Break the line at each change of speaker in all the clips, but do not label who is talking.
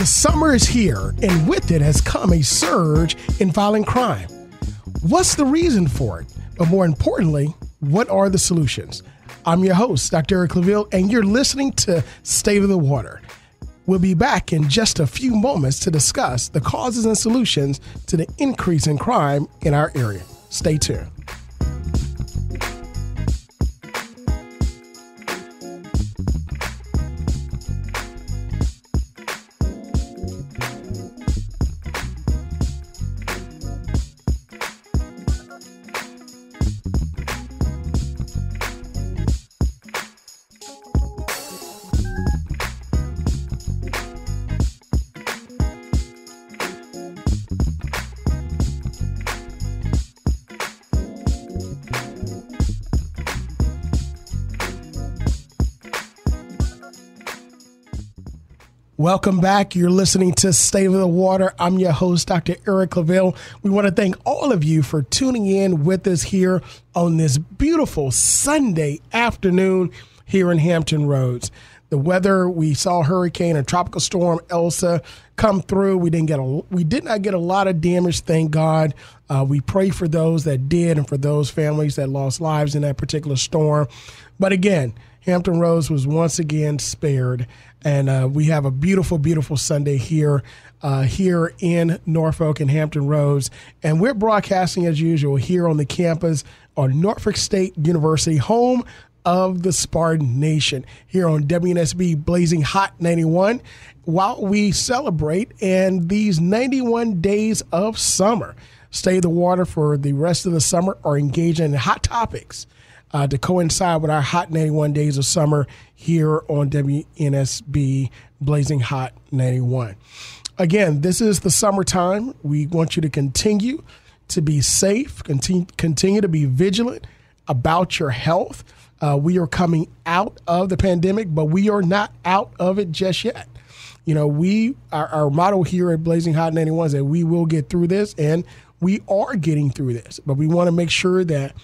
The summer is here, and with it has come a surge in violent crime. What's the reason for it? But more importantly, what are the solutions? I'm your host, Dr. Claville, and you're listening to State of the Water. We'll be back in just a few moments to discuss the causes and solutions to the increase in crime in our area. Stay tuned. Welcome back. You're listening to State of the Water. I'm your host, Dr. Eric Claville. We want to thank all of you for tuning in with us here on this beautiful Sunday afternoon here in Hampton Roads. The weather, we saw hurricane and tropical storm Elsa come through. We did not get a lot of damage, thank God. We pray for those that did and for those families that lost lives in that particular storm. But again, Hampton Roads was once again spared. And we have a beautiful, beautiful Sunday here in Norfolk and Hampton Roads. And we're broadcasting as usual here on the campus of Norfolk State University, home of the Spartan Nation, here on WNSB Blazing Hot 91, while we celebrate and these 91 days of summer. Stay the water for the rest of the summer or engage in hot topics to coincide with our hot 91 days of summer here on WNSB Blazing Hot 91. Again, this is the summertime. We want you to continue to be safe, continue to be vigilant about your health. We are coming out of the pandemic, but we are not out of it just yet. You know, our motto here at Blazing Hot 91 is that we will get through this, and we are getting through this. But we want to make sure that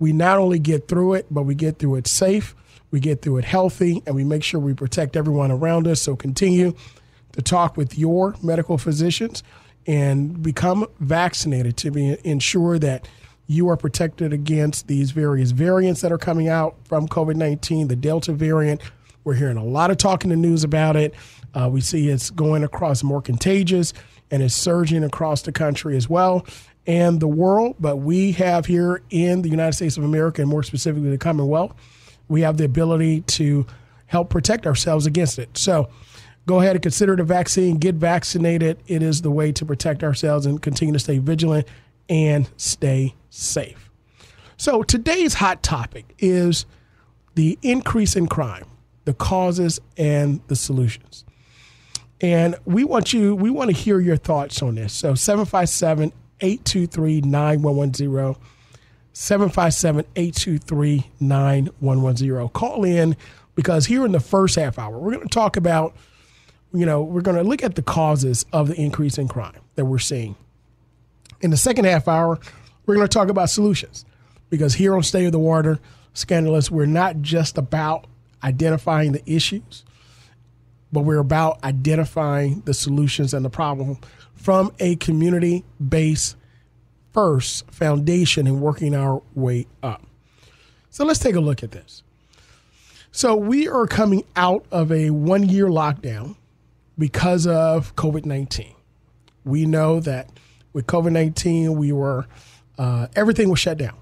we not only get through it, but we get through it safe, we get through it healthy, and we make sure we protect everyone around us. So continue to talk with your medical physicians and become vaccinated to ensure that you are protected against these various variants that are coming out from COVID-19, the Delta variant. We're hearing a lot of talk in the news about it. We see it's going across more contagious and it's surging across the country as well and the world. But we have here in the United States of America, and more specifically the Commonwealth, we have the ability to help protect ourselves against it. So go ahead and consider the vaccine, get vaccinated. It is the way to protect ourselves and continue to stay vigilant and stay safe. So today's hot topic is the increase in crime, the causes and the solutions. And we want to hear your thoughts on this. So 757-823-9110, 757-823-9110. Call in, because here in the first half hour, we're going to talk about, we're going to look at the causes of the increase in crime that we're seeing. In the second half hour, we're going to talk about solutions, because here on State of the Water, Scandalous, we're not just about identifying the issues, but we're about identifying the solutions and the problem from a community-based first foundation and working our way up. So let's take a look at this. So we are coming out of a 1-year lockdown because of COVID-19. We know that with COVID-19, we were everything was shut down.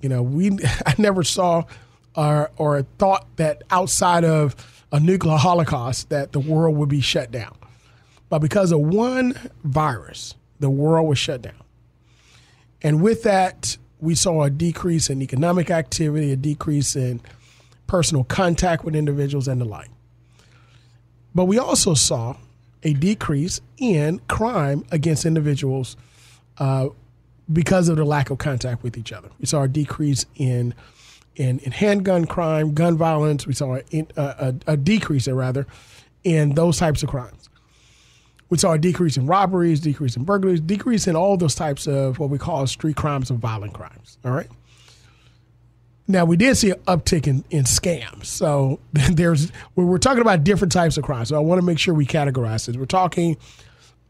I never saw or thought that outside of a nuclear holocaust that the world would be shut down. But because of one virus, the world was shut down. And with that, we saw a decrease in economic activity, a decrease in personal contact with individuals and the like. But we also saw a decrease in crime against individuals because of the lack of contact with each other. We saw a decrease in handgun crime, gun violence. We saw a decrease, in those types of crimes. We saw a decrease in robberies, decrease in burglaries, decrease in all those types of what we call street crimes and violent crimes. All right. Now, we did see an uptick in scams. So we're talking about different types of crime. So I want to make sure we categorize this. We're talking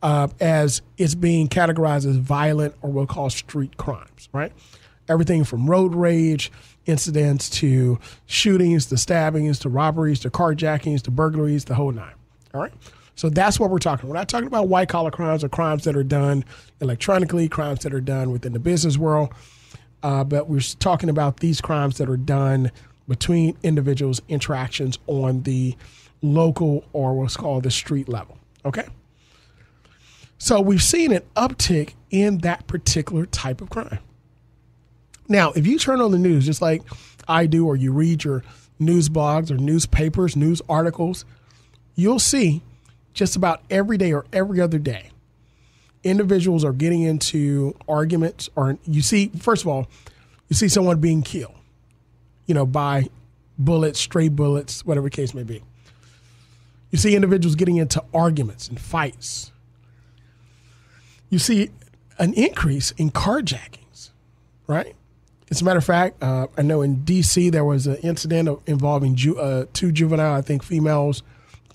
as it's being categorized as violent, or we'll call street crimes, right? Everything from road rage incidents to shootings to stabbings to robberies to carjackings to burglaries, the whole nine. All right. So that's what we're talking. We're not talking about white collar crimes or crimes that are done electronically, crimes that are done within the business world. But we're talking about these crimes that are done between individuals, interactions on the local or what's called the street level. Okay. So we've seen an uptick in that particular type of crime. Now, if you turn on the news, just like I do, or you read your news blogs or newspapers, news articles, you'll see just about every day or every other day, individuals are getting into arguments, or you see, first of all, you see someone being killed, by bullets, stray bullets, whatever the case may be. You see individuals getting into arguments and fights. You see an increase in carjackings, right? As a matter of fact, I know in D.C. there was an incident involving two juvenile, I think females,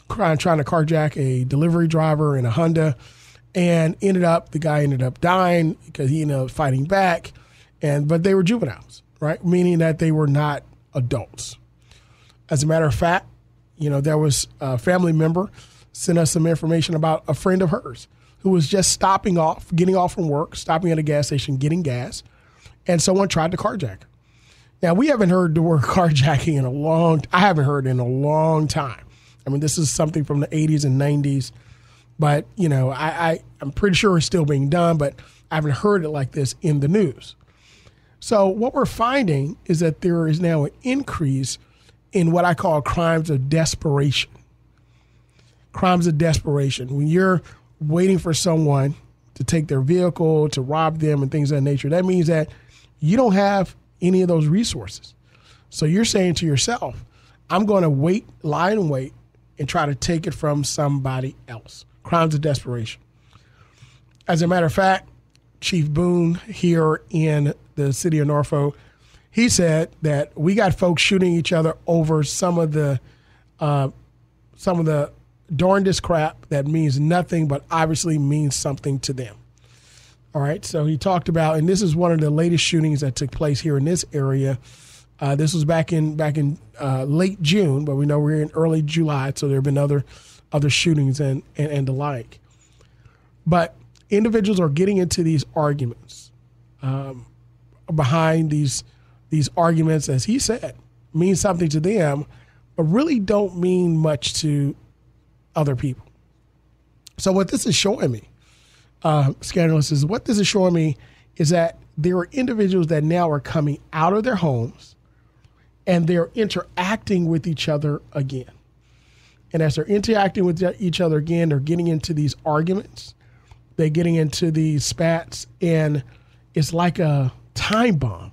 trying to carjack a delivery driver in a Honda, and the guy ended up dying because he ended up fighting back, but they were juveniles, right? Meaning that they were not adults. As a matter of fact, there was a family member sent us some information about a friend of hers who was just getting off from work, stopping at a gas station, getting gas, and someone tried to carjack her. Now, we haven't heard the word carjacking I haven't heard it in a long time. I mean, this is something from the 80s and 90s, but, I'm pretty sure it's still being done, but I haven't heard it like this in the news. So what we're finding is that there is now an increase in what I call crimes of desperation. Crimes of desperation. When you're waiting for someone to take their vehicle, to rob them and things of that nature, that means that you don't have any of those resources. So you're saying to yourself, I'm going to lie in wait, and try to take it from somebody else. Crimes of desperation. As a matter of fact, Chief Boone here in the city of Norfolk, he said that we got folks shooting each other over some of the darndest crap that means nothing, but obviously means something to them. All right. So he talked about, and this is one of the latest shootings that took place here in this area. This was back in late June, but we know we're in early July, so there have been other shootings and the like. But individuals are getting into these arguments. Behind these arguments, as he said, mean something to them, but really don't mean much to other people. So what this is showing me, Scandalous, is what this is showing me is that there are individuals that now are coming out of their homes and they're interacting with each other again. And as they're interacting with each other again, they're getting into these arguments. They're getting into these spats, and it's like a time bomb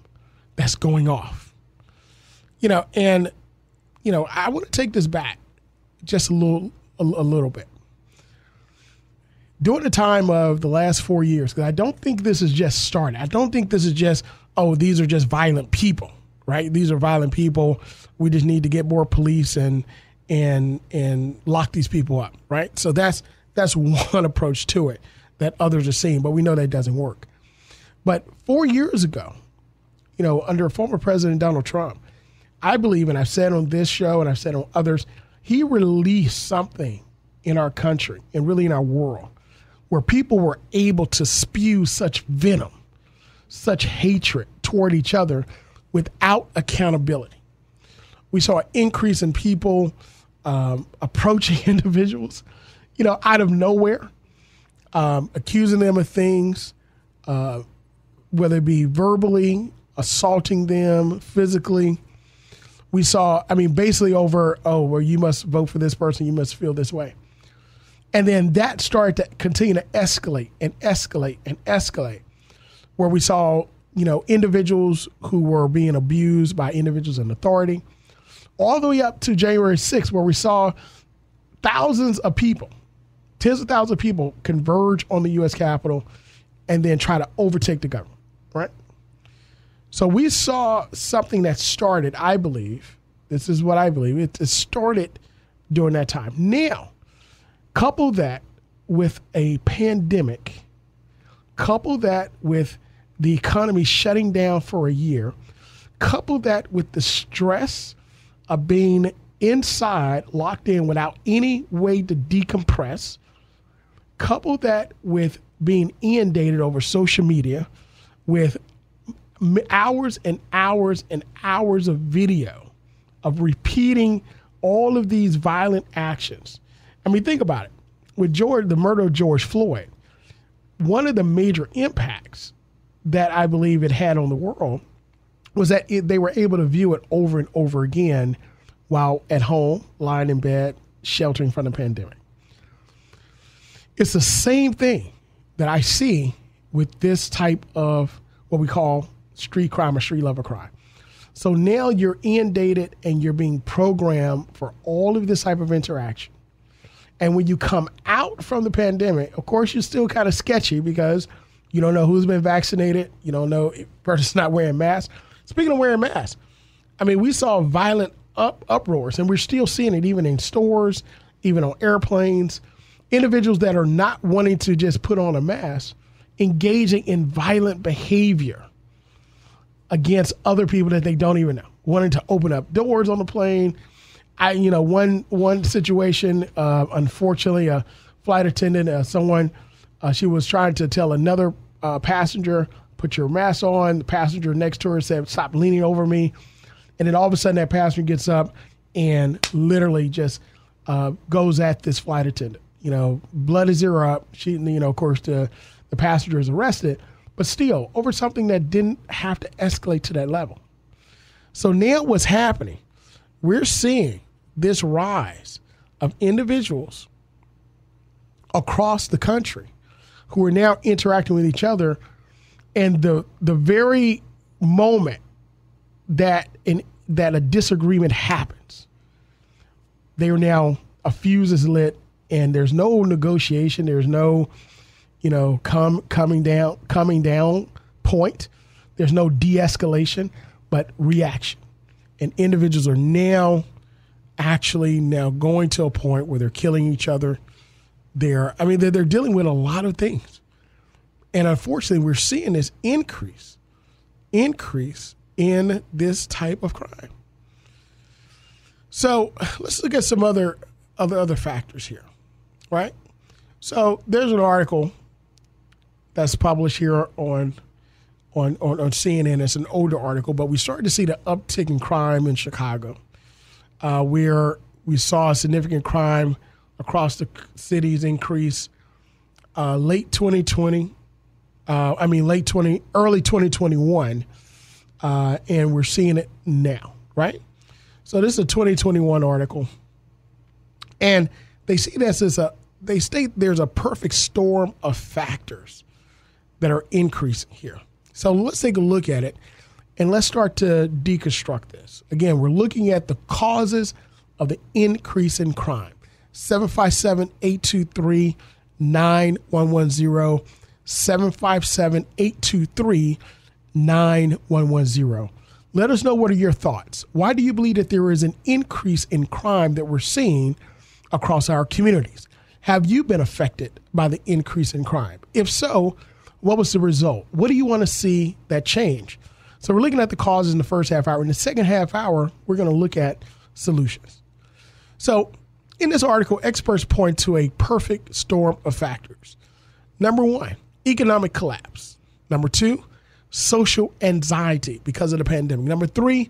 that's going off. I want to take this back just a little bit. During the time of the last 4 years, because I don't think this is just started. I don't think this is just, these are just violent people, right? These are violent people. We just need to get more police and lock these people up, right? So that's one approach to it that others are seeing, but we know that doesn't work. But 4 years ago, under former President Donald Trump, I believe, and I've said on this show and I've said on others, he released something in our country and really in our world where people were able to spew such venom, such hatred toward each other without accountability. We saw an increase in people approaching individuals, out of nowhere, accusing them of things, whether it be verbally, assaulting them, physically. We saw, basically over, you must vote for this person, you must feel this way. And then that started to continue to escalate and escalate and escalate, where we saw, individuals who were being abused by individuals in authority, all the way up to January 6th, where we saw thousands of people, tens of thousands of people converge on the U.S. Capitol and then try to overtake the government, right? So we saw something that started, I believe, this is what I believe, it started during that time. Now, couple that with a pandemic, couple that with the economy shutting down for a year, couple that with the stress of being inside, locked in without any way to decompress, couple that with being inundated over social media with hours and hours and hours of video of repeating all of these violent actions. I mean, think about it. With the murder of George Floyd, one of the major impacts that I believe it had on the world was that they were able to view it over and over again while at home, lying in bed, sheltering from the pandemic. It's the same thing that I see with this type of what we call street crime or street level crime. So now you're inundated and you're being programmed for all of this type of interaction. And when you come out from the pandemic, of course, you're still kind of sketchy because you don't know who's been vaccinated. You don't know if a person's not wearing masks. Speaking of wearing masks, I mean, we saw violent uproars, and we're still seeing it even in stores, even on airplanes. Individuals that are not wanting to just put on a mask, engaging in violent behavior against other people that they don't even know, wanting to open up doors on the plane. One situation, unfortunately, a flight attendant, she was trying to tell another passenger, put your mask on. The passenger next to her said, stop leaning over me. And then all of a sudden that passenger gets up and literally just goes at this flight attendant. Blood is up. She, of course, the passenger is arrested, but still over something that didn't have to escalate to that level. So now what's happening? We're seeing this rise of individuals across the country who are now interacting with each other, and the very moment that a disagreement happens, they are now, a fuse is lit, and there's no negotiation. There's no, coming down point. There's no de-escalation, but reaction. And individuals are now going to a point where they're killing each other. They're dealing with a lot of things. And unfortunately, we're seeing this increase in this type of crime. So let's look at some other factors here, right? So there's an article that's published here on CNN. It's an older article, but we started to see the uptick in crime in Chicago, where we saw a significant crime across the cities increase early 2021, and we're seeing it now, right? So this is a 2021 article, and they see this as they state there's a perfect storm of factors that are increasing here. So let's take a look at it, and let's start to deconstruct this. Again, we're looking at the causes of the increase in crime. 757-823-9110, 757-823-9110. Let us know, what are your thoughts? Why do you believe that there is an increase in crime that we're seeing across our communities? Have you been affected by the increase in crime? If so, what was the result? What do you want to see that change? So we're looking at the causes in the first half hour. In the second half hour, we're going to look at solutions. So in this article, experts point to a perfect storm of factors. Number one, economic collapse. Number two, social anxiety because of the pandemic. Number three,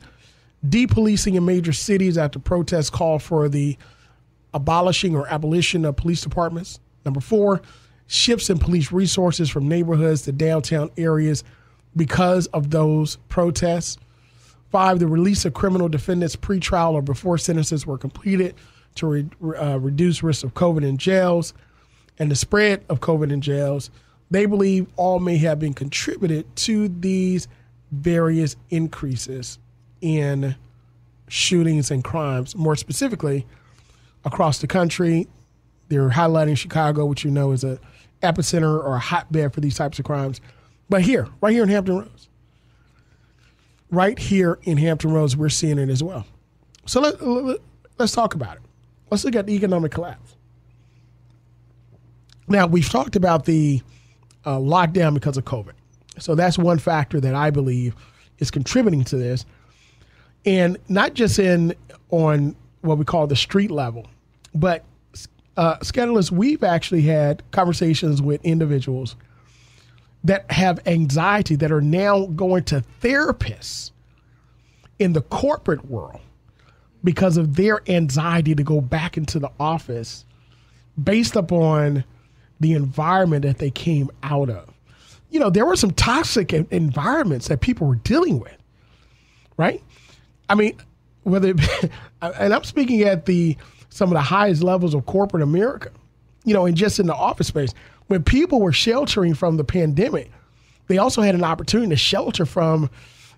depolicing in major cities after protests call for the abolition of police departments. Number four, shifts in police resources from neighborhoods to downtown areas because of those protests. Five, the release of criminal defendants pre-trial or before sentences were completed to reduce risk of COVID in jails and the spread of COVID in jails. They believe all may have been contributed to these various increases in shootings and crimes. More specifically, across the country, they're highlighting Chicago, which is an epicenter or a hotbed for these types of crimes. But right here in Hampton Roads. right here in Hampton Roads, we're seeing it as well. So let's talk about it. Let's look at the economic collapse. Now, we've talked about the lockdown because of COVID. So that's one factor that I believe is contributing to this. And not just on what we call the street level, but scandalous, we've actually had conversations with individuals that have anxiety that are now going to therapists in the corporate world because of their anxiety to go back into the office based upon the environment that they came out of. You know, there were some toxic environments that people were dealing with, right? I mean, and I'm speaking at some of the highest levels of corporate America, you know, and just in the office space. When people were sheltering from the pandemic, they also had an opportunity to shelter from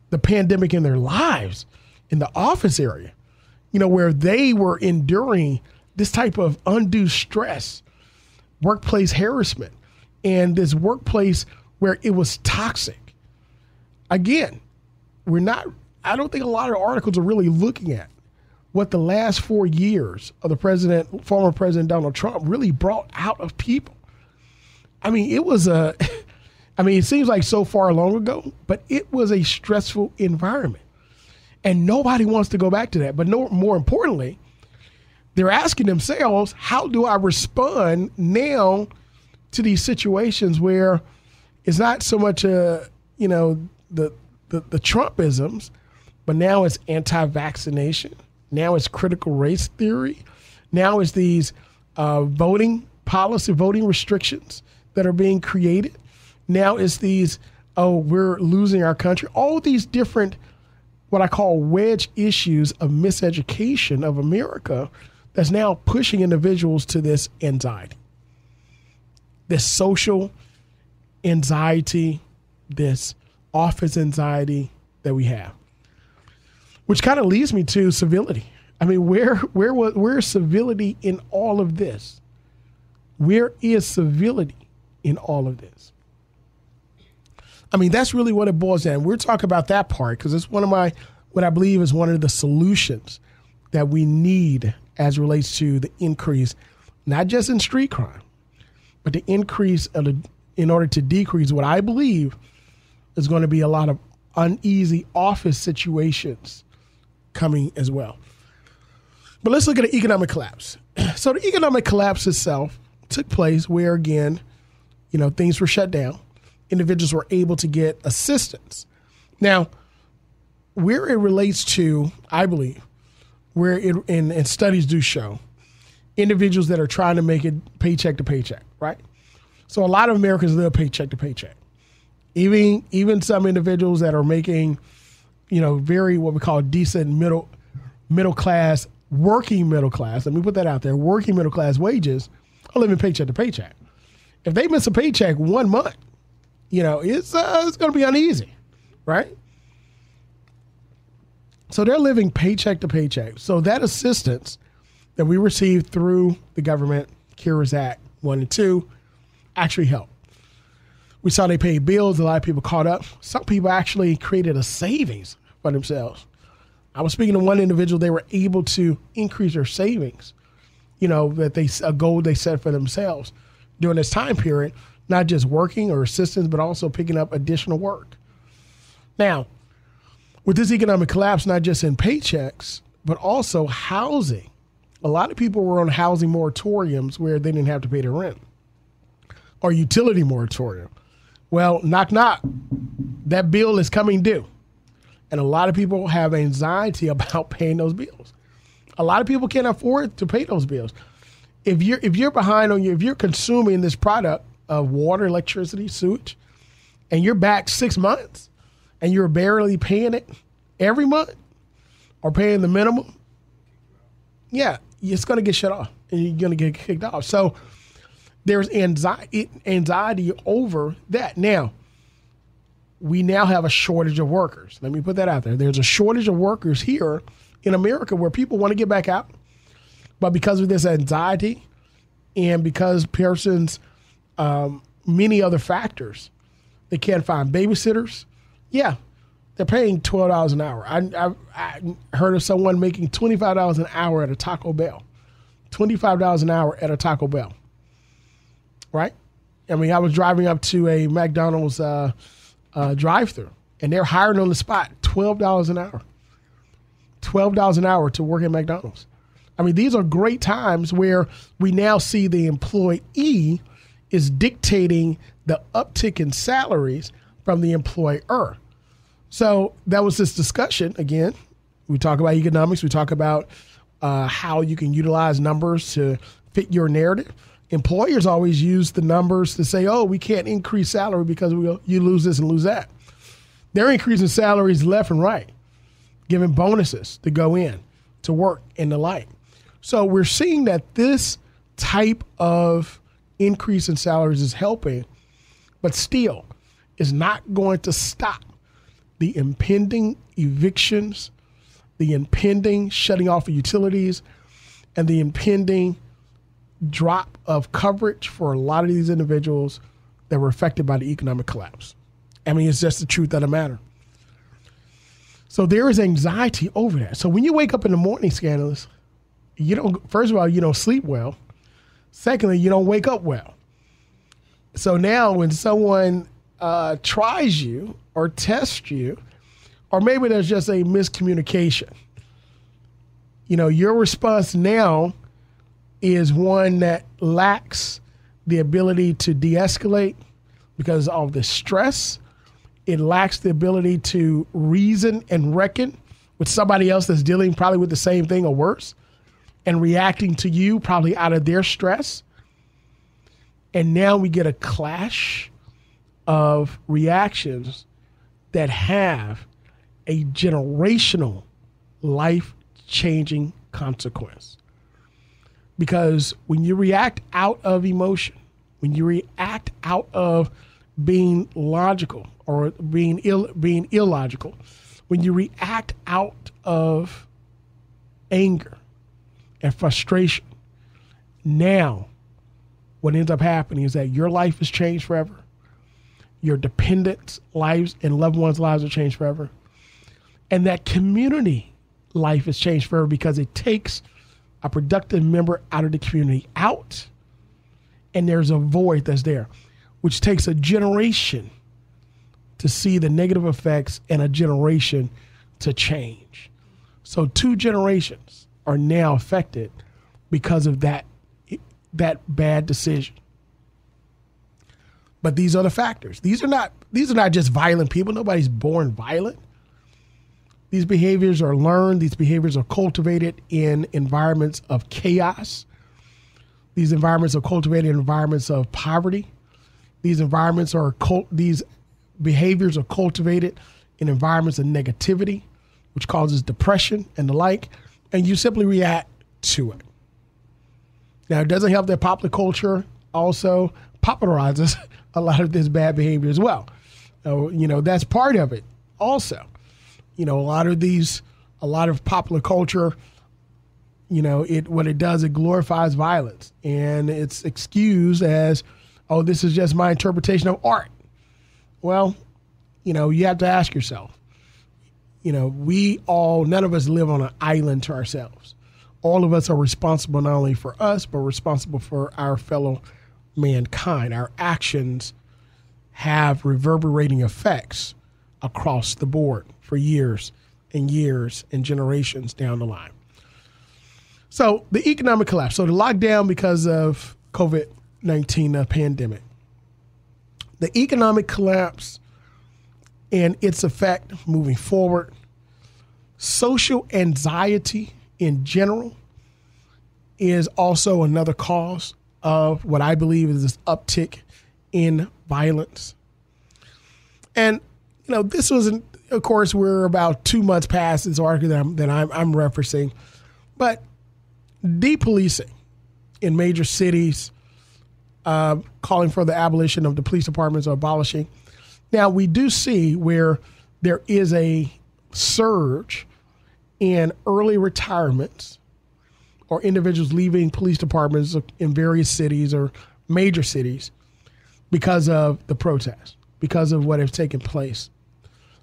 the pandemic in their lives in the office area, you know, where they were enduring this type of undue stress, workplace harassment, and this workplace where it was toxic. Again, I don't think a lot of articles are really looking at what the last 4 years of the former President Donald Trump really brought out of people. I mean, it seems like so far long ago, but it was a stressful environment. And nobody wants to go back to that. But more importantly, they're asking themselves, how do I respond now to these situations where it's not so much, the Trumpisms, but now it's anti-vaccination. Now it's critical race theory. Now it's these voting restrictions that are being created. Now it's these, we're losing our country. All these different, what I call wedge issues of miseducation of America that's now pushing individuals to this anxiety, this social anxiety, this office anxiety that we have. Which kind of leads me to civility. I mean, where's civility in all of this? Where is civility in all of this? I mean, that's really what it boils down. We're talking about that part because it's what I believe is one of the solutions that we need as it relates to the increase, not just in street crime, but the increase in order to decrease what I believe is going to be a lot of uneasy office situations coming as well. But let's look at the economic collapse. So the economic collapse itself took place where, again, you know, things were shut down. Individuals were able to get assistance. Now, where it relates to, I believe, and studies do show, individuals that are trying to make it paycheck to paycheck, right? So a lot of Americans live paycheck to paycheck. Even some individuals that are making, you know, very what we call decent middle class, working middle class. Let me put that out there. Working middle class wages are living paycheck to paycheck. If they miss a paycheck 1 month, you know, it's going to be uneasy, right? So they're living paycheck to paycheck. So that assistance that we received through the government, CARES Act 1 and 2, actually helped. We saw they paid bills. A lot of people caught up. Some people actually created a savings for themselves. I was speaking to one individual. They were able to increase their savings, you know, a goal they set for themselves during this time period, not just working or assistance, but also picking up additional work. Now, with this economic collapse, not just in paychecks, but also housing. A lot of people were on housing moratoriums where they didn't have to pay their rent, or utility moratorium. Well, knock, knock, that bill is coming due. And a lot of people have anxiety about paying those bills. A lot of people can't afford to pay those bills. If you're behind if you're consuming this product of water, electricity, sewage, and you're back 6 months and you're barely paying it every month or paying the minimum, yeah, it's going to get shut off and you're going to get kicked off. So there's anxiety over that. Now, we now have a shortage of workers. Let me put that out there. There's a shortage of workers here in America where people want to get back out. But because of this anxiety and because persons, many other factors, they can't find babysitters. Yeah, They're paying $12 an hour. I heard of someone making $25 an hour at a Taco Bell. $25 an hour at a Taco Bell. Right? I mean, I was driving up to a McDonald's drive-thru, and they're hiring on the spot $12 an hour. $12 an hour to work at McDonald's. I mean, these are great times where we now see the employee is dictating the uptick in salaries from the employer. So that was this discussion. Again, we talk about economics. We talk about how you can utilize numbers to fit your narrative. Employers always use the numbers to say, oh, we can't increase salary because you lose this and lose that. They're increasing salaries left and right, giving bonuses to go in, to work, and the like. So we're seeing that this type of increase in salaries is helping, but still is not going to stop the impending evictions, the impending shutting off of utilities, and the impending drop of coverage for a lot of these individuals that were affected by the economic collapse. I mean, it's just the truth of the matter. So there is anxiety over that. So when you wake up in the morning, scandalous, first of all, you don't sleep well. Secondly, you don't wake up well. So now when someone tries you or tests you, or maybe there's just a miscommunication, your response now is one that lacks the ability to de-escalate because of the stress. It lacks the ability to reason and reckon with somebody else that's dealing probably with the same thing or worse and reacting to you probably out of their stress. And now we get a clash of reactions that have a generational life-changing consequence. Because when you react out of emotion, when you react out of being logical or being illogical, when you react out of anger and frustration, now what ends up happening is that your life is changed forever. Your dependents' lives and loved ones' lives are changed forever. And that community life is changed forever because it takes a productive member out of the community out, and there's a void that's there, which takes a generation to see the negative effects and a generation to change. So 2 generations are now affected because of that bad decision. But these are the factors. These are not just violent people. Nobody's born violent. These behaviors are learned. These behaviors are cultivated in environments of chaos. These environments are cultivated in environments of poverty. These behaviors are cultivated in environments of negativity, which causes depression and the like, and you simply react to it. Now, it doesn't help that popular culture also popularizes a lot of this bad behavior as well. That's part of it also. A lot of popular culture, what it does, it glorifies violence, and it's excused as, oh, this is just my interpretation of art. Well, you have to ask yourself, none of us live on an island to ourselves. All of us are responsible not only for us, but responsible for our fellow mankind. Our actions have reverberating effects across the board for years and generations down the line. So the economic collapse. So the lockdown because of COVID-19 pandemic. The economic collapse and its effect moving forward. Social anxiety in general is also another cause of what I believe is this uptick in violence. And, this wasn't, of course, we're about 2 months past this article that I'm referencing, but depolicing in major cities, calling for the abolition of the police departments or abolishing. Now, we do see where there is a surge in early retirements or individuals leaving police departments in various cities or major cities because of the protests, because of what has taken place.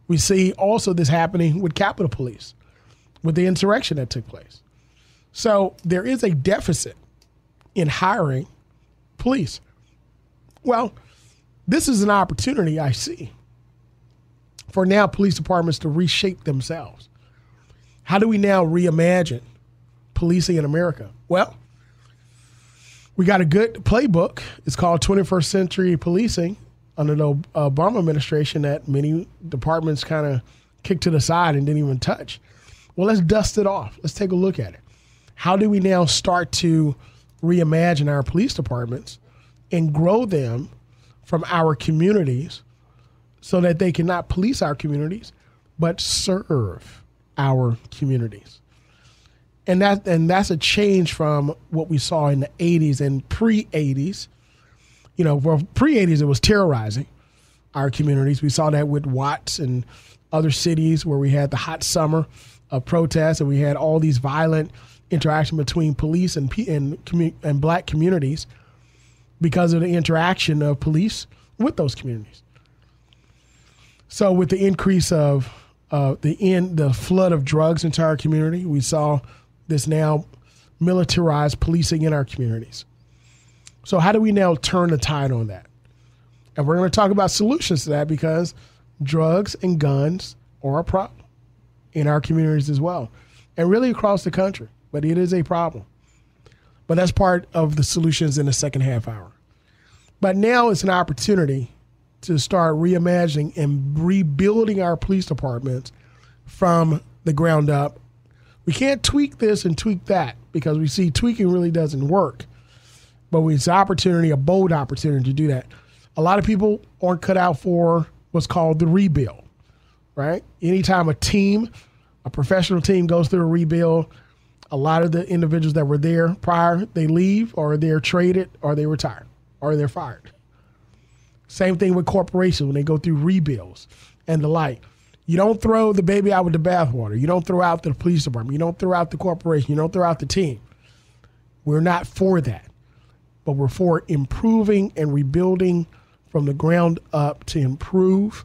We see also this happening with Capitol Police, with the insurrection that took place. So there is a deficit in hiring police. Well, this is an opportunity I see for now police departments to reshape themselves. How do we now reimagine policing in America? Well, we got a good playbook. It's called 21st Century Policing under the Obama administration that many departments kind of kicked to the side and didn't even touch. Well, let's dust it off. Let's take a look at it. How do we now start to reimagine our police departments and grow them from our communities so that they can not police our communities, but serve our communities? And that's a change from what we saw in the 80s and pre-80s. You know, well, pre-80s, it was terrorizing our communities. We saw that with Watts and other cities where we had the hot summer of protests, and we had all these violent interaction between police and black communities because of the interaction of police with those communities. So with the increase of the flood of drugs into our community, we saw this now militarized policing in our communities. So how do we now turn the tide on that? And we're going to talk about solutions to that, because drugs and guns are a problem in our communities as well, and really across the country. But it is a problem. But that's part of the solutions in the second half hour. But now it's an opportunity to start reimagining and rebuilding our police departments from the ground up. We can't tweak this and tweak that, because we see tweaking really doesn't work. But it's an opportunity, a bold opportunity to do that. A lot of people aren't cut out for what's called the rebuild, right? Anytime a professional team goes through a rebuild, a lot of the individuals that were there prior, they leave, or they're traded, or they retire, or they're fired. Same thing with corporations when they go through rebuilds and the like. You don't throw the baby out with the bathwater. You don't throw out the police department. You don't throw out the corporation. You don't throw out the team. We're not for that. But we're for improving and rebuilding from the ground up to improve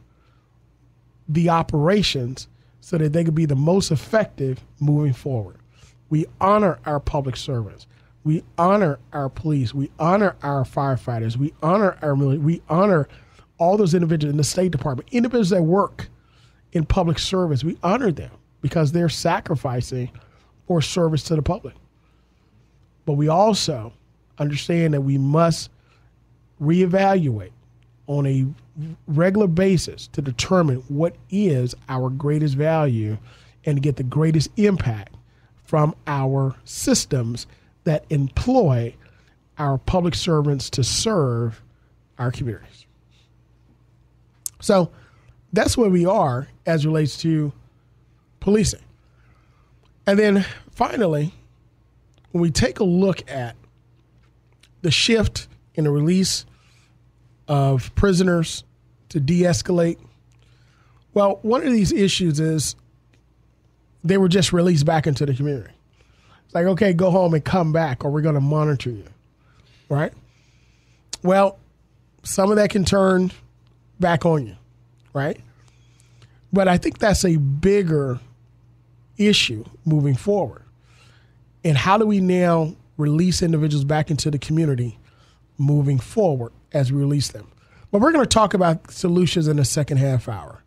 the operations so that they can be the most effective moving forward. We honor our public servants. We honor our police. We honor our firefighters. We honor our military. We honor all those individuals in the State Department, individuals that work in public service. We honor them because they're sacrificing for service to the public. But we also understand that we must reevaluate on a regular basis to determine what is our greatest value and to get the greatest impact from our systems that employ our public servants to serve our communities. So that's where we are as it relates to policing. And then finally, when we take a look at the shift in the release of prisoners to de-escalate, well, one of these issues is they were just released back into the community. It's like, okay, go home and come back, or we're going to monitor you, right? Well, some of that can turn back on you, right? But I think that's a bigger issue moving forward. And how do we now release individuals back into the community moving forward as we release them? But we're going to talk about solutions in the second half hour.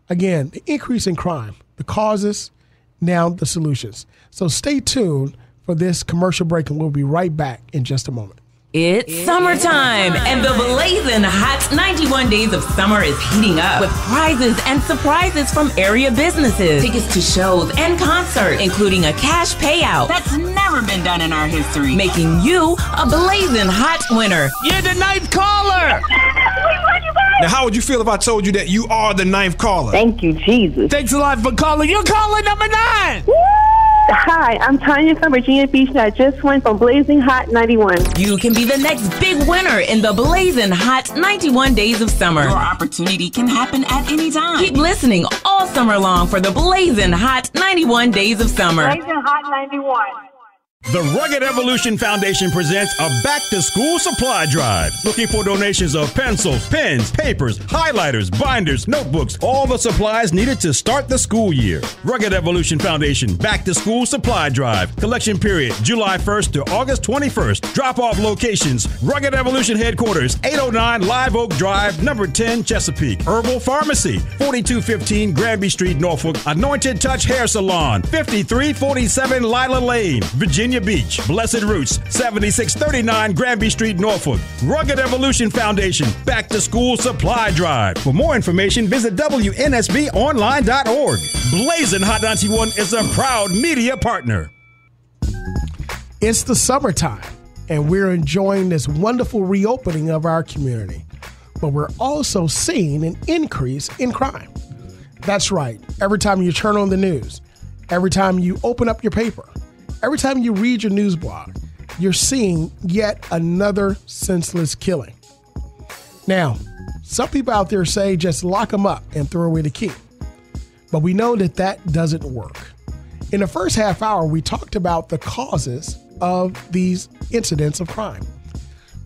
Again, the increase in crime, the causes, now the solutions. So stay tuned for this commercial break, and we'll be right back in just a moment.
It's summertime, and the blazing hot 91 days of summer is heating up with prizes and surprises from area businesses, tickets to shows and concerts, including a cash payout that's never been done in our history, making you a blazing hot winner.
You're the ninth caller! Now, how would you feel if I told you that you are the ninth caller?
Thank you, Jesus.
Thanks a lot for calling. You're caller number 9.
Woo! Hi, I'm Tanya from Virginia Beach, and I just won from Blazing Hot 91.
You can be the next big winner in the blazing hot 91 days of summer. Your opportunity can happen at any time. Keep listening all summer long for the blazing hot 91 days of summer.
Blazing Hot 91.
The Rugged Evolution Foundation presents a back-to-school supply drive. Looking for donations of pencils, pens, papers, highlighters, binders, notebooks, all the supplies needed to start the school year. Rugged Evolution Foundation back-to-school supply drive. Collection period July 1st to August 21st. Drop-off locations: Rugged Evolution Headquarters, 809 Live Oak Drive, number 10, Chesapeake. Herbal Pharmacy, 4215 Granby Street, Norfolk. Anointed Touch Hair Salon, 5347 Lila Lane, Virginia Beach. Blessed Roots, 7639 Granby Street, Norfolk. Rugged Evolution Foundation Back to School Supply Drive. For more information, visit WNSBOnline.org. Blazing Hot 91 is a proud media partner.
It's the summertime, and we're enjoying this wonderful reopening of our community. But we're also seeing an increase in crime. That's right. Every time you turn on the news, every time you open up your paper, every time you read your news blog, you're seeing yet another senseless killing. Now, some people out there say just lock them up and throw away the key. But we know that that doesn't work. In the first half hour, we talked about the causes of these incidents of crime.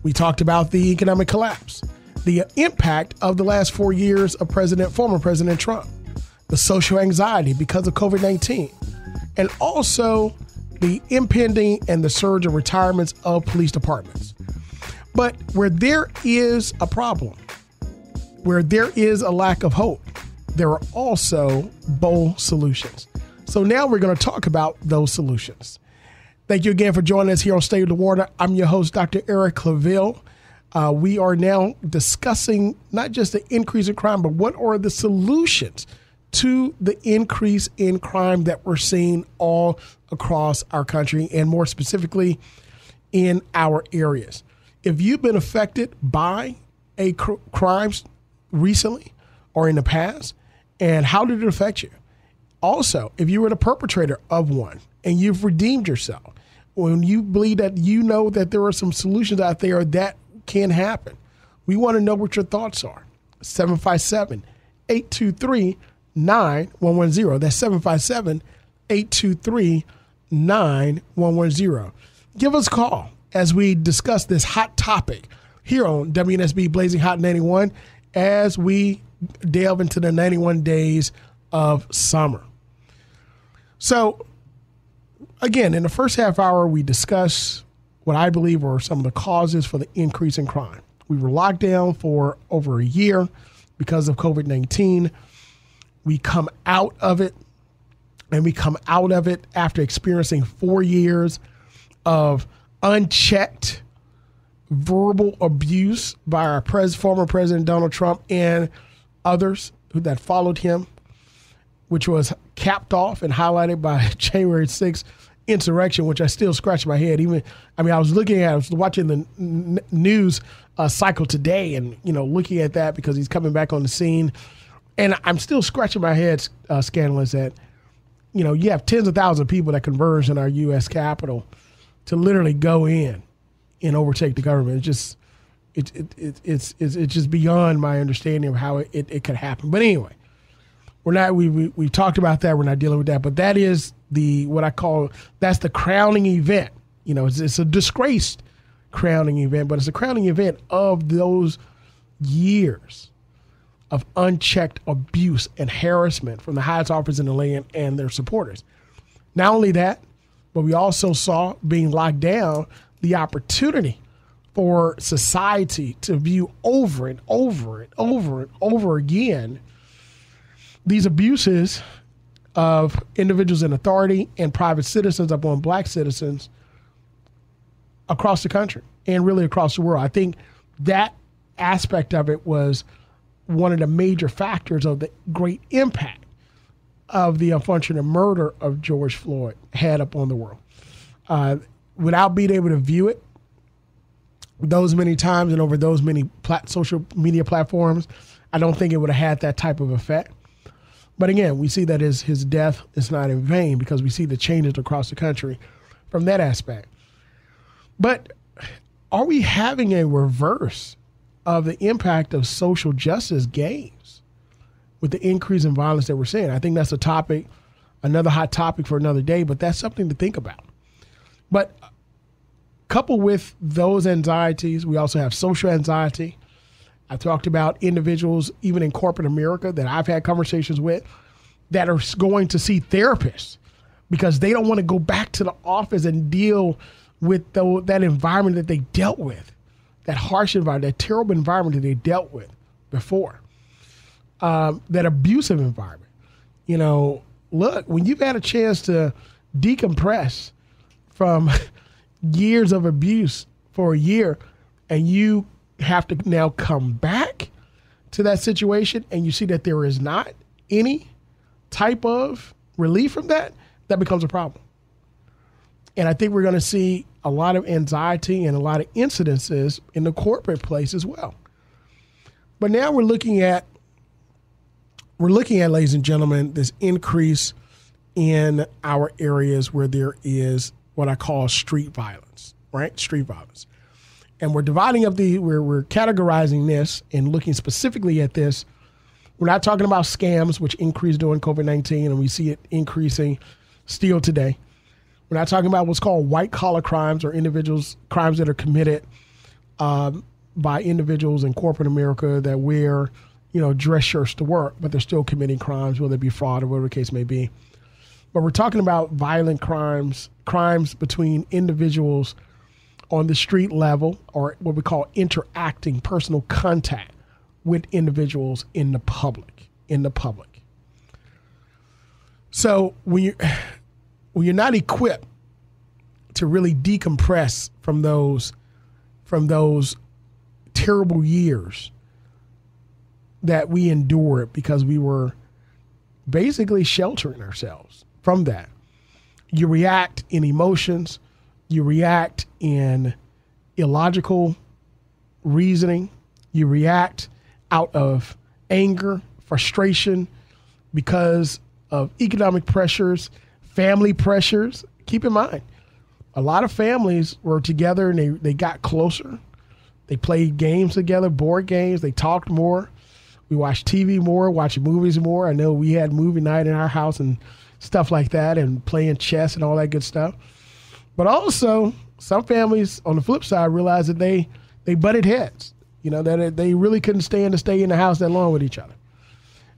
We talked about the economic collapse, the impact of the last 4 years of former President Trump, the social anxiety because of COVID-19, and also the impending and the surge of retirements of police departments. But where there is a problem, where there is a lack of hope, there are also bold solutions. So now we're going to talk about those solutions. Thank you again for joining us here on Stay with the Water. I'm your host, Dr. Eric Claville. We are now discussing not just the increase in crime, but what are the solutions to the increase in crime that we're seeing all across our country, and more specifically in our areas. If you've been affected by a crimes recently or in the past, and how did it affect you? Also, if you were the perpetrator of one and you've redeemed yourself, when you believe that you know that there are some solutions out there that can happen, we want to know what your thoughts are. 757-823-9110. That's 757-823-9110. Give us a call as we discuss this hot topic here on WNSB Blazing Hot 91 as we delve into the 91 days of summer. So, again, in the first half hour, we discussed what I believe were some of the causes for the increase in crime. We were locked down for over a year because of COVID-19. We come out of it, and we come out of it after experiencing 4 years of unchecked verbal abuse by our former President Donald Trump and others that followed him, which was capped off and highlighted by January 6th insurrection, which I still scratch my head. I was watching the news cycle today, and looking at that because he's coming back on the scene, and I'm still scratching my head, scandalous that you have tens of thousands of people that converge in our U.S. Capitol to literally go in and overtake the government. It's just beyond my understanding of how it could happen. But anyway, we talked about that. We're not dealing with that. But that is that's the crowning event. It's a disgraced crowning event, but it's a crowning event of those years of unchecked abuse and harassment from the highest officers in the land and their supporters. Not only that, but we also saw, being locked down, the opportunity for society to view over and over and over and over again these abuses of individuals in authority and private citizens upon black citizens across the country and really across the world. I think that aspect of it was one of the major factors of the great impact of the unfortunate murder of George Floyd had upon the world. Without being able to view it those many times and over those many social media platforms, I don't think it would have had that type of effect. But again, we see that his death is not in vain because we see the changes across the country from that aspect. But are we having a reverse of the impact of social justice gains with the increase in violence that we're seeing? I think that's a topic, another hot topic for another day, but that's something to think about. But coupled with those anxieties, we also have social anxiety. I talked about individuals, even in corporate America, that I've had conversations with that are going to see therapists because they don't want to go back to the office and deal with that environment that they dealt with, that harsh environment, that terrible environment that they dealt with before, that abusive environment. You know, look, when you've had a chance to decompress from years of abuse for a year and you have to now come back to that situation and you see that there is not any type of relief from that, that becomes a problem. And I think we're going to see a lot of anxiety and a lot of incidences in the corporate place as well. But now we're looking at, ladies and gentlemen, this increase in our areas where there is what I call street violence, right? Street violence. And we're dividing up we're categorizing this and looking specifically at this. We're not talking about scams, which increased during COVID-19, and we see it increasing still today. We're not talking about what's called white collar crimes or crimes that are committed by individuals in corporate America that wear, dress shirts to work, but they're still committing crimes, whether it be fraud or whatever the case may be. But we're talking about violent crimes between individuals on the street level, or what we call interacting, personal contact with individuals in the public. So when you're not equipped to really decompress from those terrible years that we endured because we were basically sheltering ourselves from that, you react in emotions, you react in illogical reasoning, you react out of anger, frustration, because of economic pressures, family pressures. Keep in mind, a lot of families were together and they got closer. They played games together, board games. They talked more. We watched TV more, watched movies more. I know we had movie night in our house and stuff like that, and playing chess and all that good stuff. But also, some families on the flip side realized that they butted heads. That they really couldn't stand to stay in the house that long with each other.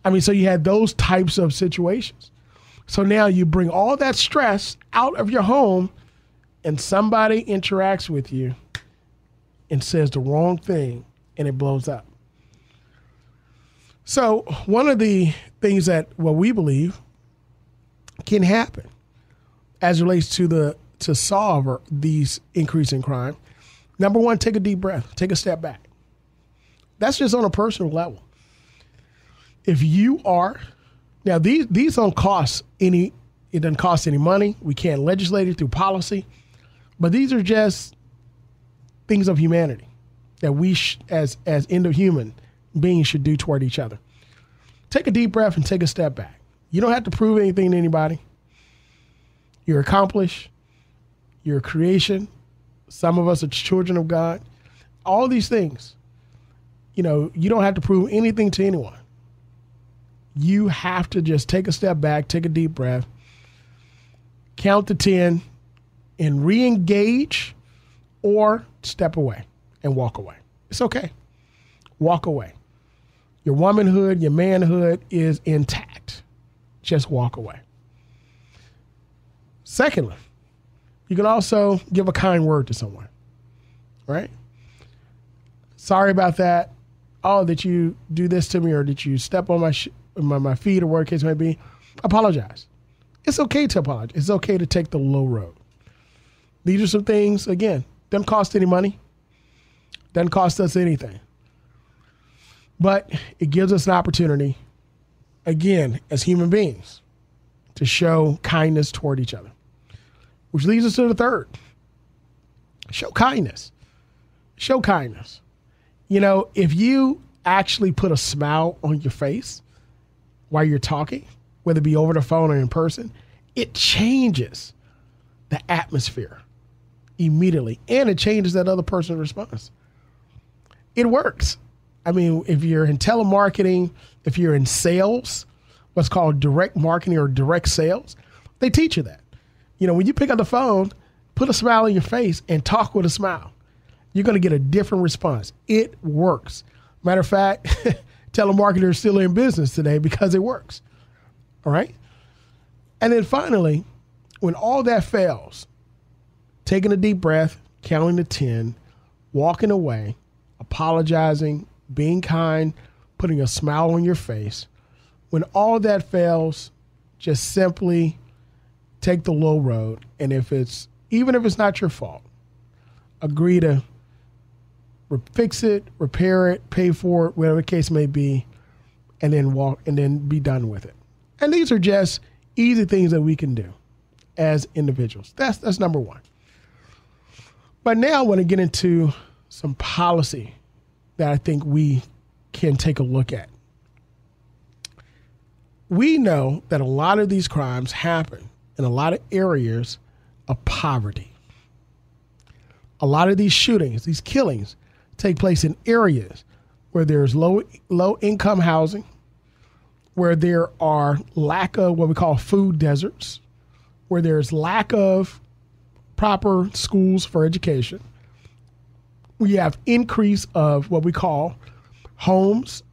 I mean, so you had those types of situations. So now you bring all that stress out of your home and somebody interacts with you and says the wrong thing and it blows up. So one of the things that we believe can happen as it relates to solve these increasing crime, number one, take a deep breath, take a step back. That's just on a personal level. If you are, now these don't cost it doesn't cost any money. We can't legislate it through policy, but these are just things of humanity that we as human beings should do toward each other. Take a deep breath and take a step back. You don't have to prove anything to anybody. You're accomplished. You're a creation. Some of us are children of God. All these things, you don't have to prove anything to anyone. You have to just take a step back, take a deep breath, count to 10, and re-engage or step away and walk away. It's okay. Walk away. Your womanhood, your manhood is intact. Just walk away. Secondly, you can also give a kind word to someone, right? Sorry about that. Oh, that you do this to me, or that you step on my feet, or whatever the case may be. Apologize. It's okay to apologize. It's okay to take the low road. These are some things, again, doesn't cost any money. Doesn't cost us anything. But it gives us an opportunity, again, as human beings, to show kindness toward each other. Which leads us to the third. Show kindness. Show kindness. If you actually put a smile on your face while you're talking, whether it be over the phone or in person, it changes the atmosphere immediately. And it changes that other person's response. It works. I mean, if you're in telemarketing, if you're in sales, what's called direct marketing or direct sales, they teach you that. When you pick up the phone put a smile on your face and talk with a smile. You're going to get a different response. It works. Matter of fact, telemarketers are still in business today because it works. All right? And then finally, when all that fails, taking a deep breath, counting to 10, walking away, apologizing, being kind, putting a smile on your face. When all that fails, just simply take the low road. And even if it's not your fault, agree to fix it, repair it, pay for it, whatever the case may be, and then be done with it. And these are just easy things that we can do as individuals. That's number one. But now I want to get into some policy that I think we can take a look at. We know that a lot of these crimes happen in a lot of areas of poverty. A lot of these shootings, these killings, take place in areas where there's low income housing, where there are lack of what we call food deserts, where there's lack of proper schools for education. We have increase of what we call homes,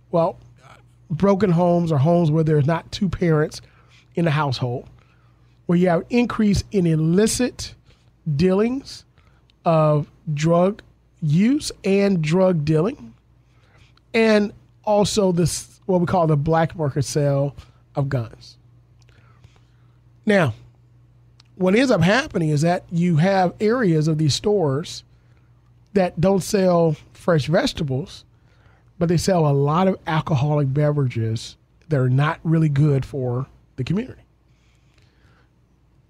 broken homes or homes where there's not two parents in the household, where you have increase in illicit dealings of drug use and drug dealing, and also this what we call the black market sale of guns. Now, what ends up happening is that you have areas of these stores that don't sell fresh vegetables, but they sell a lot of alcoholic beverages that are not really good for the community.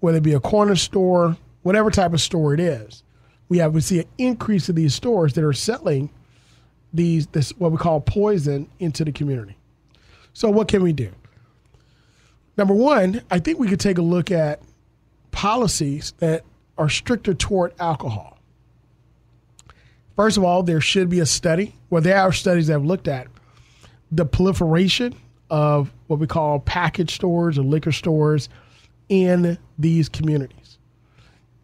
Whether it be a corner store, whatever type of store it is, we see an increase of these stores that are selling this what we call poison into the community. So what can we do? Number one, I think we could take a look at policies that are stricter toward alcohol. First of all, there should be a study. Well, there are studies that have looked at the proliferation of what we call package stores or liquor stores in these communities.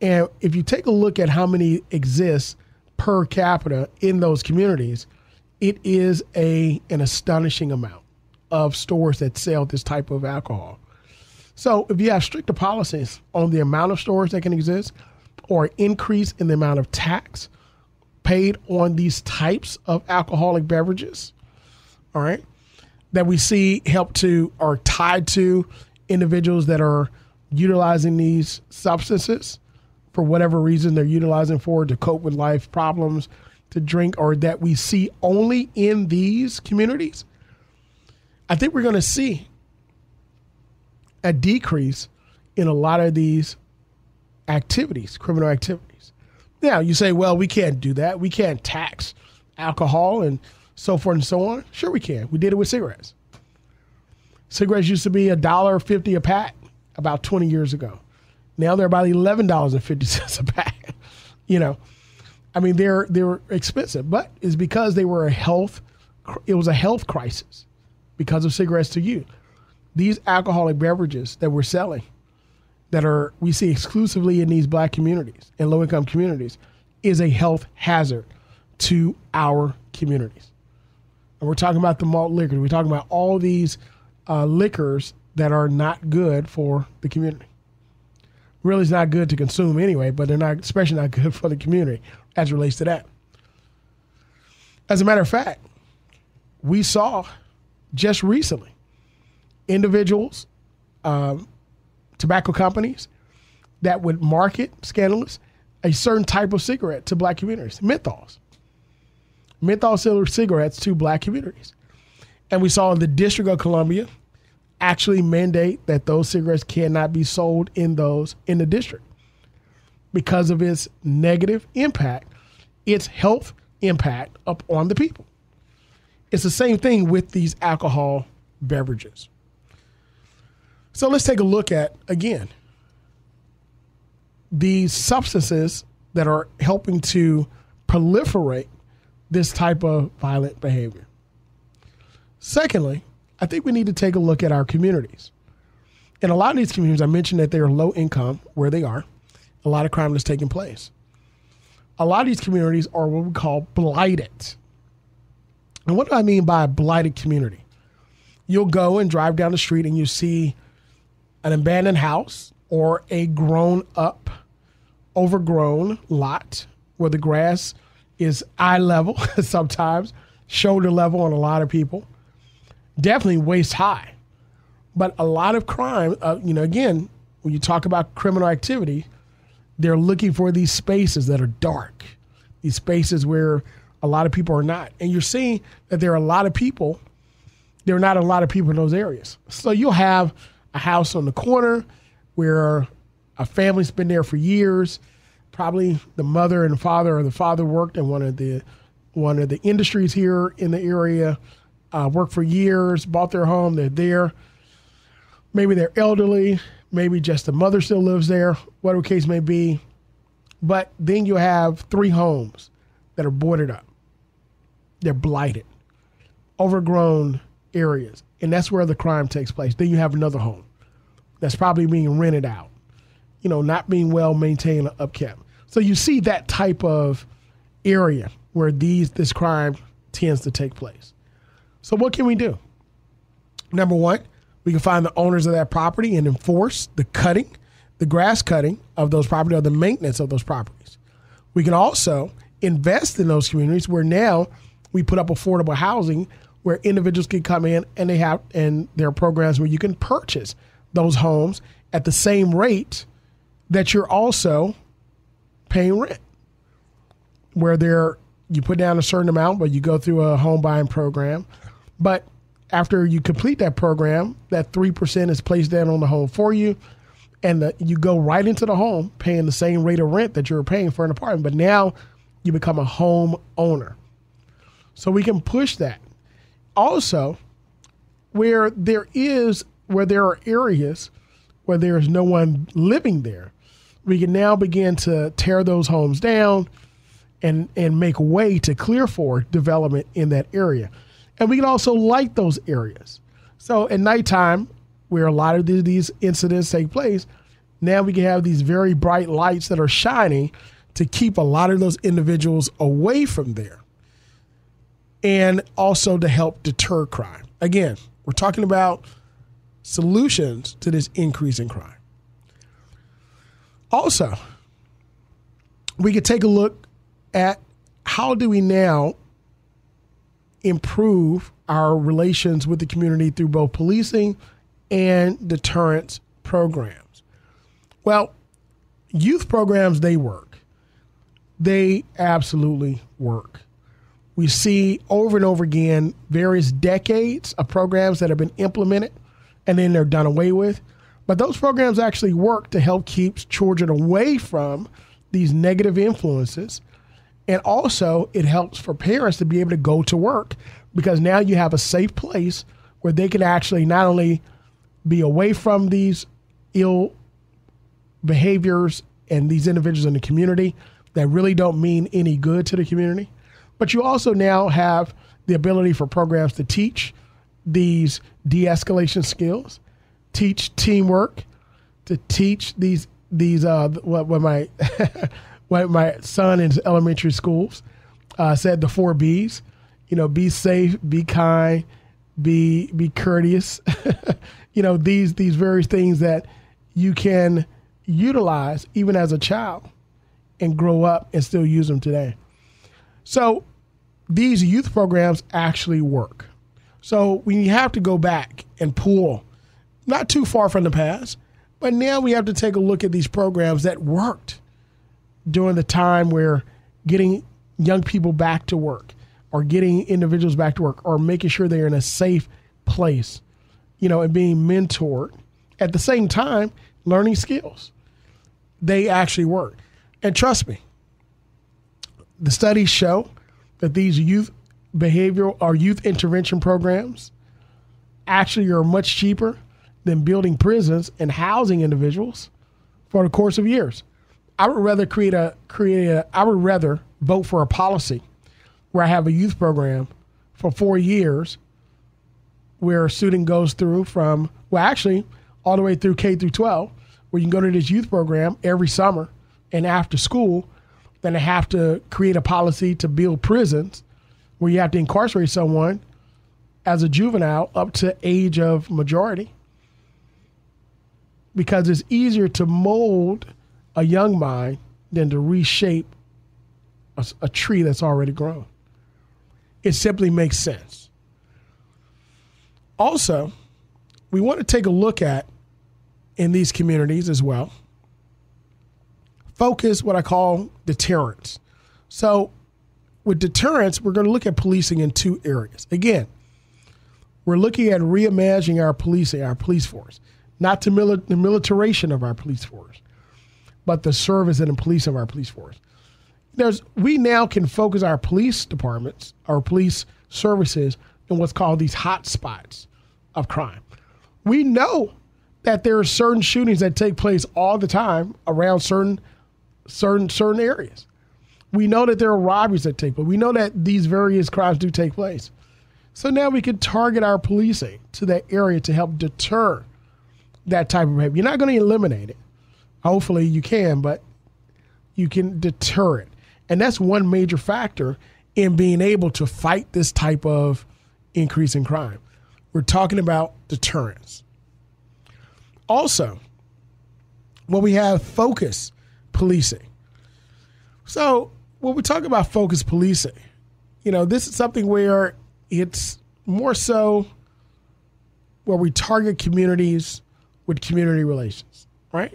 And if you take a look at how many exist per capita in those communities, it is an astonishing amount of stores that sell this type of alcohol. So if you have stricter policies on the amount of stores that can exist or increase in the amount of tax paid on these types of alcoholic beverages, all right, that we see are tied to individuals that are utilizing these substances for whatever reason they're utilizing for to cope with life problems, to drink, or that we see only in these communities, I think we're going to see a decrease in a lot of these activities, criminal activities. Now, you say, well, we can't do that. We can't tax alcohol and so forth and so on. Sure we can. We did it with cigarettes. Cigarettes used to be $1.50 a pack about 20 years ago. Now they're about $11.50 a pack. I mean, they're expensive, but it's because it was a health crisis because of cigarettes to you. These alcoholic beverages that we're selling we see exclusively in these black communities and low income communities is a health hazard to our communities. And we're talking about the malt liquor. We're talking about all these liquors that are not good for the community. Really, it's not good to consume anyway, but they're not, especially not good for the community as it relates to that. As a matter of fact, we saw just recently individuals, tobacco companies that would market, scandalous, a certain type of cigarette to black communities, menthols. Menthol cigarettes to black communities. And we saw the District of Columbia actually mandate that those cigarettes cannot be sold in the district because of its negative impact, its health impact on the people. It's the same thing with these alcohol beverages. So let's take a look at, again, these substances that are helping to proliferate this type of violent behavior. Secondly, I think we need to take a look at our communities. In a lot of these communities, I mentioned that they are low income where they are. a lot of crime that's taking place. A lot of these communities are what we call blighted. And what do I mean by a blighted community? You'll go and drive down the street and you see an abandoned house or a grown-up, overgrown lot where the grass is eye level sometimes, shoulder level on a lot of people, definitely waist high. But a lot of crime, again, when you talk about criminal activity, they're looking for these spaces that are dark, these spaces where a lot of people are not. And you're seeing that there are a lot of people. There are not a lot of people in those areas. So you'll have a house on the corner where a family's been there for years. Probably the mother and father, or the father worked in one of the industries here in the area, worked for years, bought their home, they're there. Maybe they're elderly, maybe just the mother still lives there, whatever the case may be. But then you have 3 homes that are boarded up. They're blighted, overgrown areas, and that's where the crime takes place. Then you have another home that's probably being rented out, not being well maintained or upkept. So you see that type of area where this crime tends to take place. So what can we do? Number one, we can find the owners of that property and enforce the grass cutting of those properties, or the maintenance of those properties. We can also invest in those communities where now we put up affordable housing where individuals can come in and there are programs where you can purchase those homes at the same rate that you're also paying rent. Where you put down a certain amount, but you go through a home buying program. But after you complete that program, that 3% is placed down on the home for you, and you go right into the home paying the same rate of rent that you were paying for an apartment. But now you become a home owner. So we can push that. Also, where there are areas where there is no one living there, we can now begin to tear those homes down and make way to clear for development in that area. And we can also light those areas. So at nighttime, where a lot of these incidents take place, now we can have these very bright lights that are shining to keep a lot of those individuals away from there, and also to help deter crime. Again, we're talking about solutions to this increase in crime. Also, we could take a look at how do we now improve our relations with the community through both policing and deterrence programs. Well, youth programs, they work. They absolutely work. We see over and over again various decades of programs that have been implemented and then they're done away with. But those programs actually work to help keep children away from these negative influences. And also it helps for parents to be able to go to work, because now you have a safe place where they can actually not only be away from these ill behaviors and these individuals in the community that really don't mean any good to the community, but you also now have the ability for programs to teach these de-escalation skills, teach teamwork, to teach what my what my son in elementary schools said, the 4 B's. Be safe, be kind, be courteous. These various things that you can utilize even as a child and grow up and still use them today. So these youth programs actually work. So we have to go back and pull not too far from the past, but now we have to take a look at these programs that worked during the time where getting young people back to work, or getting individuals back to work, or making sure they're in a safe place, and being mentored. At the same time, learning skills. They actually work. And trust me, the studies show that these youth behavioral or youth intervention programs actually are much cheaper than building prisons and housing individuals for the course of years. I would rather I would rather vote for a policy where I have a youth program for 4 years where a student goes through all the way through K through 12, where you can go to this youth program every summer and after school, then they have to create a policy to build prisons where you have to incarcerate someone as a juvenile up to age of majority, because it's easier to mold a young mind than to reshape a tree that's already grown. It simply makes sense. Also, we want to take a look at, in these communities as well, focus what I call deterrence. So with deterrence, we're going to look at policing in two areas. Again, we're looking at reimagining our policing, our police force, not the militarization of our police force, but the service and the police of our police force. We now can focus our police departments, our police services, in what's called these hot spots of crime. We know that there are certain shootings that take place all the time around certain areas. We know that there are robberies that take place. We know that these various crimes do take place. So now we can target our policing to that area to help deter that type of behavior. You're not going to eliminate it. Hopefully you can, but you can deter it. And that's one major factor in being able to fight this type of increase in crime. We're talking about deterrence. Also, when we have focus policing. So when we talk about focus policing, this is something where it's more so where we target communities with community relations, right?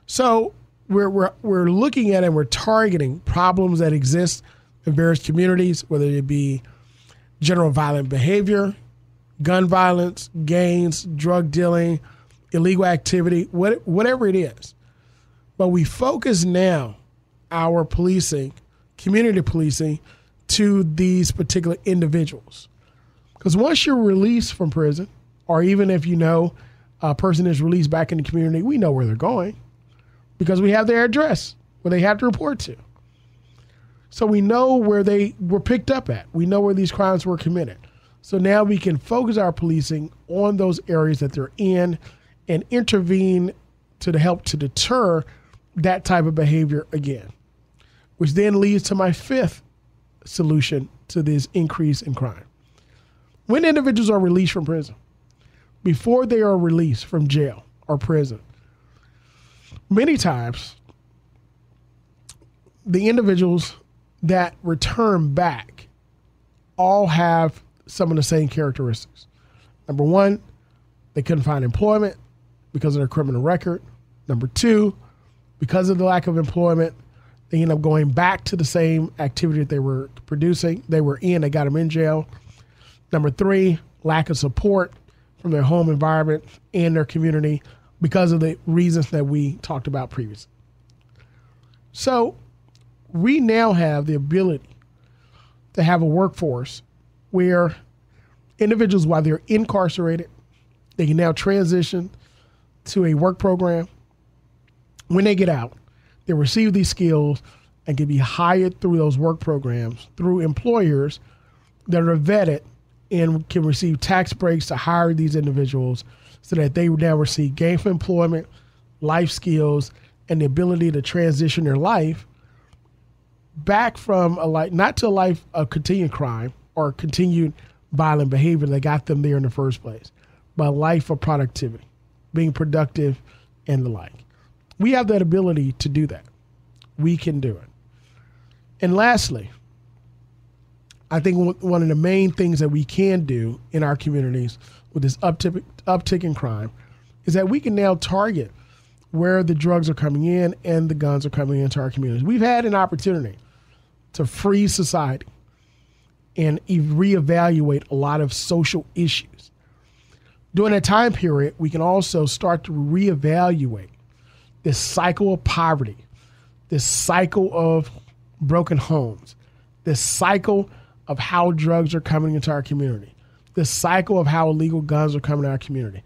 So we're looking at and we're targeting problems that exist in various communities, whether it be general violent behavior, gun violence, gangs, drug dealing, illegal activity, whatever it is. But we focus now our policing, community policing, to these particular individuals. Because once you're released from prison, or even if a person is released back in the community, we know where they're going because we have their address where they have to report to. So we know where they were picked up at. We know where these crimes were committed. So now we can focus our policing on those areas that they're in and intervene to help to deter that type of behavior again, which then leads to my fifth solution to this increase in crime. When individuals are released from prison, before they are released from jail or prison, many times the individuals that return back all have some of the same characteristics. Number one, they couldn't find employment because of their criminal record. Number two, because of the lack of employment, they end up going back to the same activity that they were producing. They got them in jail. Number three, lack of support from their home environment and their community because of the reasons that we talked about previously. So we now have the ability to have a workforce where individuals, while they're incarcerated, they can now transition to a work program. When they get out, they receive these skills and can be hired through those work programs, through employers that are vetted and can receive tax breaks to hire these individuals so that they now receive gainful employment, life skills, and the ability to transition their life back from not to a life of continued crime or continued violent behavior that got them there in the first place, but a life of productivity, being productive and the like. We have that ability to do that. We can do it. And lastly, I think one of the main things that we can do in our communities with this uptick in crime is that we can now target where the drugs are coming in and the guns are coming into our communities. We've had an opportunity to free society and reevaluate a lot of social issues. During that time period, we can also start to reevaluate this cycle of poverty, this cycle of broken homes, this cycle of how drugs are coming into our community, this cycle of how illegal guns are coming to our community.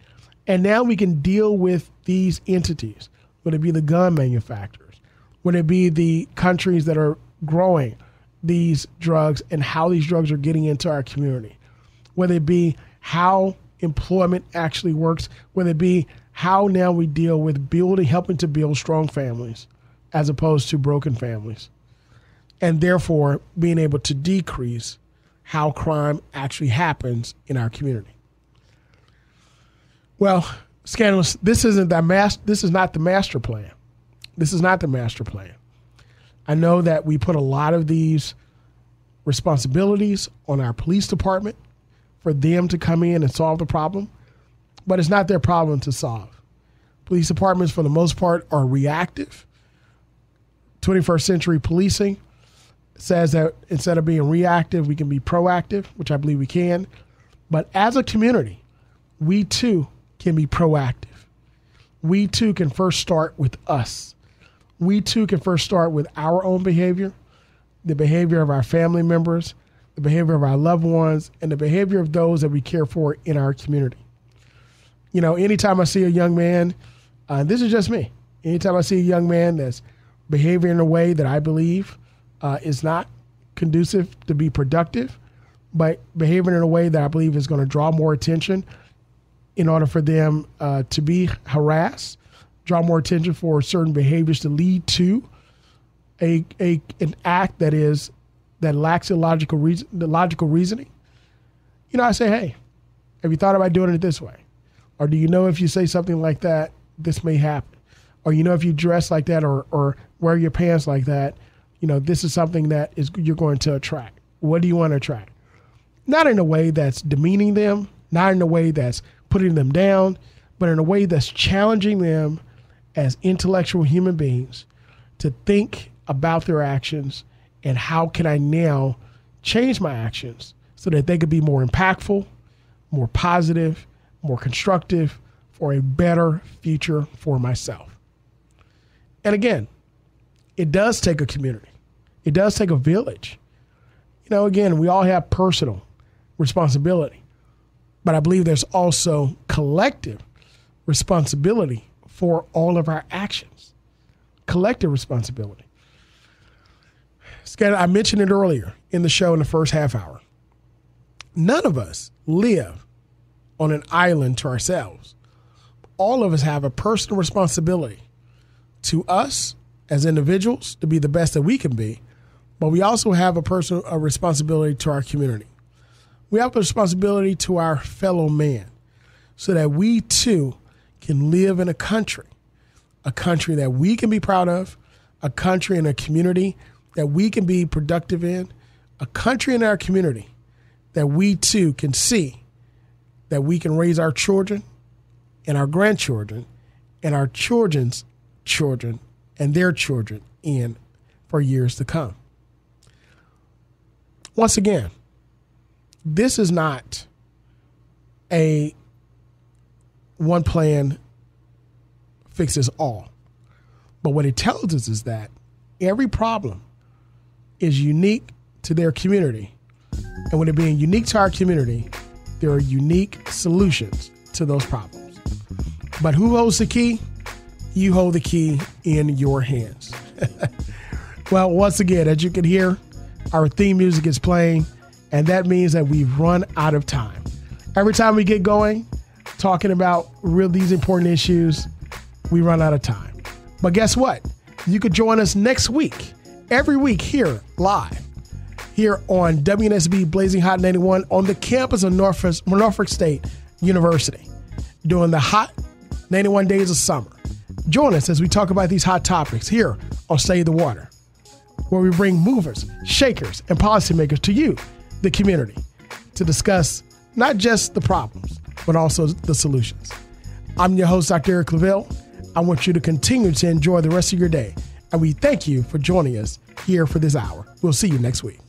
And now we can deal with these entities, whether it be the gun manufacturers, whether it be the countries that are growing these drugs and how these drugs are getting into our community, whether it be how employment actually works, whether it be how now we deal with helping to build strong families, as opposed to broken families, and therefore being able to decrease how crime actually happens in our community. Well, scandalous, this is not the master plan. This is not the master plan. I know that we put a lot of these responsibilities on our police department for them to come in and solve the problem, but it's not their problem to solve. Police departments, for the most part, are reactive. 21st century policing says that instead of being reactive, we can be proactive, which I believe we can. But as a community, we too can be proactive. We too can first start with us. We too can first start with our own behavior, the behavior of our family members, the behavior of our loved ones, and the behavior of those that we care for in our community. You know, anytime I see a young man, this is just me, anytime I see a young man that's behaving in a way that I believe is not conducive to be productive, but behaving in a way that I believe is going to draw more attention in order for them to be harassed, draw more attention for certain behaviors to lead to an act that lacks the logical reasoning. You know, I say, hey, have you thought about doing it this way? Or do you know if you say something like that, this may happen? Or you know if you dress like that or wear your pants like that, you know, this is something that you're going to attract. What do you want to attract? Not in a way that's demeaning them, not in a way that's putting them down, but in a way that's challenging them as intellectual human beings to think about their actions and how can I now change my actions so that they could be more impactful, more positive, more constructive for a better future for myself. And again, it does take a community. It does take a village. You know, again, we all have personal responsibility, but I believe there's also collective responsibility for all of our actions. Collective responsibility. I mentioned it earlier in the show in the first half hour. None of us live on an island to ourselves. All of us have a personal responsibility to us as individuals to be the best that we can be, but we also have a responsibility to our community. We have a responsibility to our fellow man so that we too can live in a country that we can be proud of, a country and a community that we can be productive in, a country in our community that we too can see that we can raise our children and our grandchildren and our children's children and their children in for years to come. Once again, this is not a one plan fixes all. But what it tells us is that every problem is unique to their community. And with it being unique to our community, there are unique solutions to those problems. But who holds the key? You hold the key in your hands. Well, once again, as you can hear, our theme music is playing, and that means that we've run out of time. Every time we get going, talking about these important issues, we run out of time. But guess what? You could join us next week, every week here, live, here on WNSB Blazing Hot 91 on the campus of Norfolk State University, during the hot 91 days of summer. Join us as we talk about these hot topics here on Stay the Water, where we bring movers, shakers, and policymakers to you, the community, to discuss not just the problems, but also the solutions. I'm your host, Dr. Eric Claville. I want you to continue to enjoy the rest of your day, and we thank you for joining us here for this hour. We'll see you next week.